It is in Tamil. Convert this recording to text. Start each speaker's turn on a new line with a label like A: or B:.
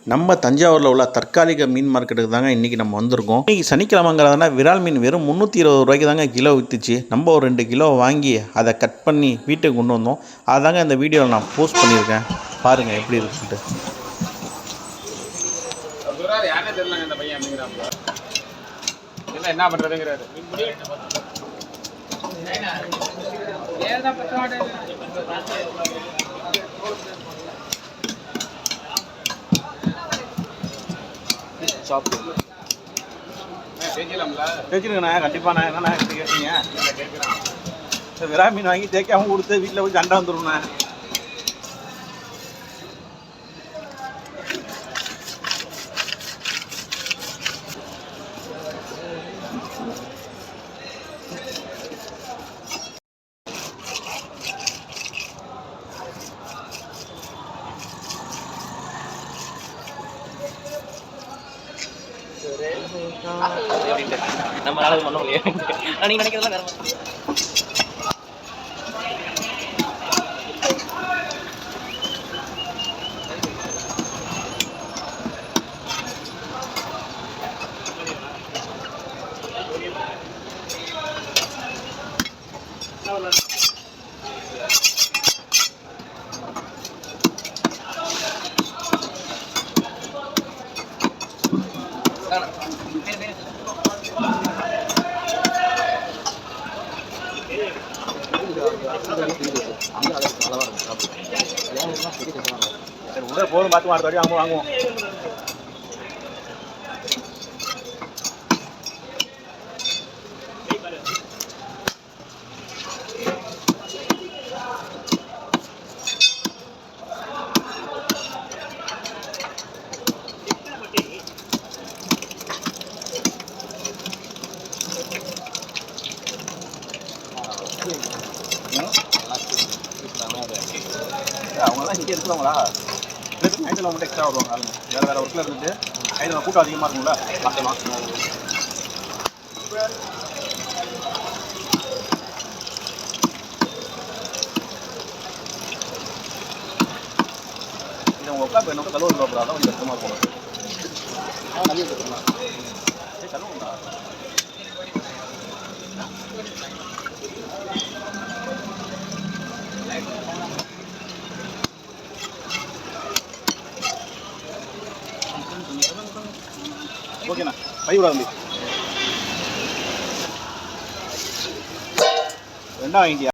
A: நம்ம தஞ்சாவூரில் உள்ள தற்காலிக மீன் மார்க்கெட்டுக்கு தாங்க இன்றைக்கி நம்ம வந்திருக்கோம். இன்றைக்கி சனிக்கிழமைங்கிறதுனா விரால் மீன் வெறும் 320 ரூபாய்க்கு தாங்க கிலோ விற்றுச்சு. நம்ம ஒரு 2 கிலோ வாங்கி அதை கட் பண்ணி வீட்டுக்கு கொண்டு வந்தோம். அதாங்க இந்த வீடியோவில் நான் போஸ்ட் பண்ணியிருக்கேன். பாருங்கள் எப்படி இருக்குன்ட்டு.
B: என்ன பண்ணுறதுங்கிறாரு.
A: தேய்ச்சிருங்கண்ணா, கண்டிப்பாண்ணா. என்னண்ணா எப்படி கேட்டீங்க? விரா மீன் வாங்கி தேய்க்காம கொடுத்து வீட்டில் போய் சண்டை வந்துடும்ண்ணா.
C: நம்ம நாளைக்கு பண்ண முடியாது. நீங்க நினைக்கிறதெல்லாம் வேற மாதிரி.
A: உள்ள போதும், பார்த்து அடுத்த வாடி வாங்குவோம். அவங்களாம் இங்கே இருக்கிறவங்களா? நைட்டில் மட்டும் எக்ஸ்ட்ரா வருவாங்க. ஆளுங்க வேறு வேறு ஒர்க்கில் இருந்துட்டு நைட்டில் கூட்டம் அதிகமாக இருக்கும்ல, பார்க்கலாம். இதை உங்கள் உட்கா இப்போ என்ன கழுவு போகிறா தான் கொஞ்சம் கஷ்டமாக இருக்கும். நிறைய கற்றுக்கலாம். கழுவுங்களா? ஓகேண்ணா, பை விட தம்பி. 2 வாங்கிட்டியா?